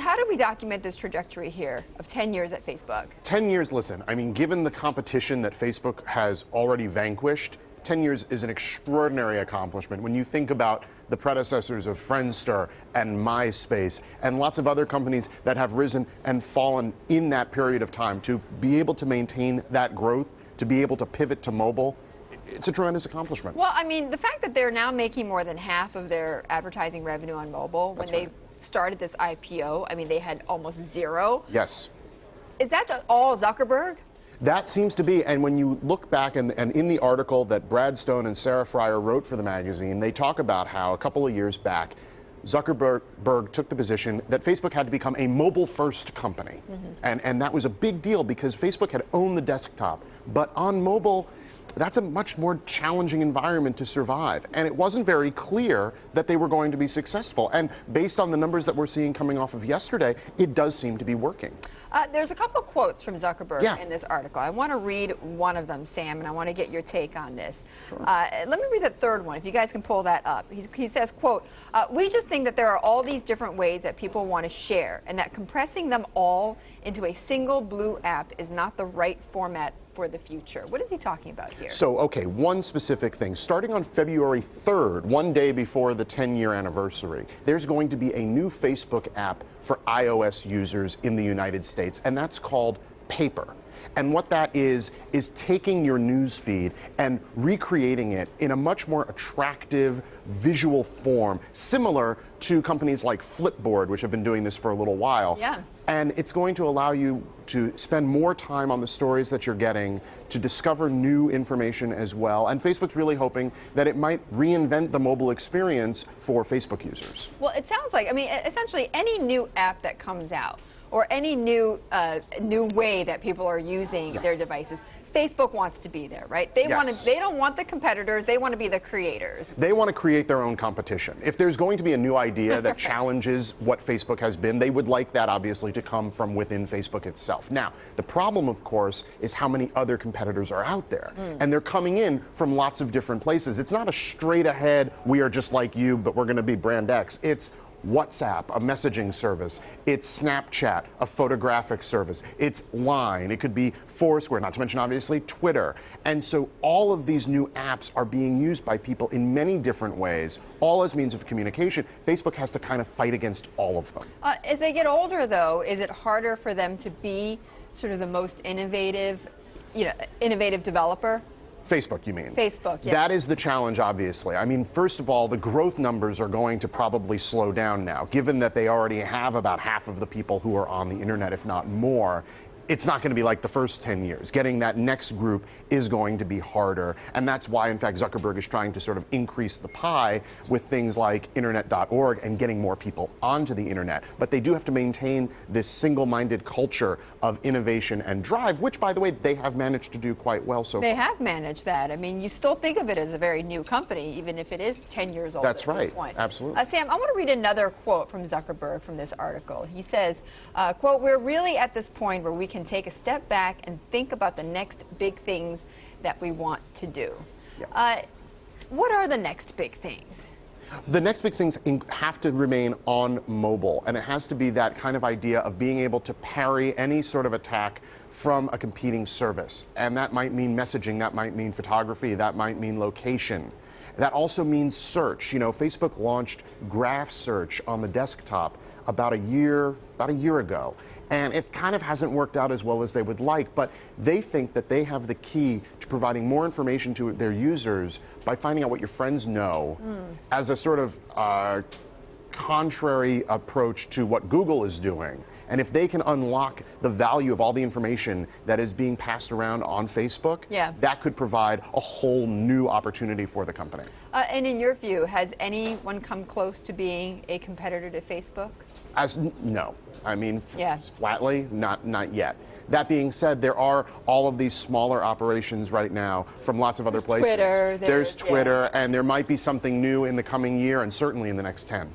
how do we document this trajectory here of 10 years at Facebook? 10 years, listen, I mean, given the competition that Facebook has already vanquished, 10 years is an extraordinary accomplishment. When you think about the predecessors of Friendster and MySpace and lots of other companies that have risen and fallen in that period of time, to be able to maintain that growth, to be able to pivot to mobile, it's a tremendous accomplishment. Well, I mean, the fact that they're now making more than half of their advertising revenue on mobile, when they started this IPO, I mean, they had almost zero. Yes. Is that all Zuckerberg? That seems to be, and when you look back, and in the article that Brad Stone and Sarah Fryer wrote for the magazine, they talk about how a couple of years back, Zuckerberg took the position that Facebook had to become a mobile-first company. And that was a big deal because Facebook had owned the desktop. But on mobile, that's a much more challenging environment to survive. And it wasn't very clear that they were going to be successful. And based on the numbers that we're seeing coming off of yesterday, it does seem to be working. There's a couple quotes from Zuckerberg in this article. I want to read one of them, Sam, and I want to get your take on this. Sure. Let me read the third one, if you guys can pull that up. He says, quote, we just think that there are all these different ways that people want to share, and that compressing them all into a single blue app is not the right format for the future. What is he talking about here? So, okay, one specific thing. Starting on February 3rd, one day before the 10-year anniversary, there's going to be a new Facebook app for iOS users in the United States, and that's called Paper. And what that is taking your news feed and recreating it in a much more attractive visual form, similar to companies like Flipboard, which have been doing this for a little while. Yeah. And it's going to allow you to spend more time on the stories that you're getting, to discover new information as well. And Facebook's really hoping that it might reinvent the mobile experience for Facebook users. Well, it sounds like, I mean, essentially any new app that comes out, or any new way that people are using their devices, Facebook wants to be there, right? They don't want the competitors, they want to be the creators. They want to create their own competition. If there's going to be a new idea that challenges what Facebook has been, they would like that obviously to come from within Facebook itself. Now, the problem, of course, is how many other competitors are out there. And they're coming in from lots of different places. It's not a straight ahead, we are just like you, but we're going to be brand X. It's WhatsApp, a messaging service. It's Snapchat, a photographic service. It's Line. It could be Foursquare, not to mention, obviously, Twitter. And so all of these new apps are being used by people in many different ways, all as means of communication. Facebook has to kind of fight against all of them. As they get older, though, is it harder for them to be sort of the most innovative developer? Facebook, you mean? Facebook, yeah. That is the challenge, obviously. I mean, first of all, the growth numbers are going to probably slow down now, given that they already have about half of the people who are on the internet, if not more. It's not going to be like the first 10 years. Getting that next group is going to be harder, and that's why, in fact, Zuckerberg is trying to sort of increase the pie with things like Internet.org and getting more people onto the internet. But they do have to maintain this single-minded culture of innovation and drive, which, by the way, they have managed to do quite well so far. They have managed that. I mean, you still think of it as a very new company, even if it is 10 years old. That's right. This point. Absolutely. Sam, I want to read another quote from Zuckerberg from this article. He says, quote, we're really at this point where we can take a step back and think about the next big things that we want to do. What are the next big things? The next big things have to remain on mobile, and it has to be that kind of idea of being able to parry any sort of attack from a competing service. And that might mean messaging, that might mean photography, that might mean location. That also means search. You know, Facebook launched graph search on the desktop about a year ago. And it kind of hasn't worked out as well as they would like, but they think that they have the key to providing more information to their users by finding out what your friends know as a sort of contrary approach to what Google is doing. And if they can unlock the value of all the information that is being passed around on Facebook, that could provide a whole new opportunity for the company. And in your view, has anyone come close to being a competitor to Facebook? No. I mean, flatly, not yet. That being said, there are all of these smaller operations right now from lots of other places. Twitter. There's Twitter, and there might be something new in the coming year and certainly in the next 10.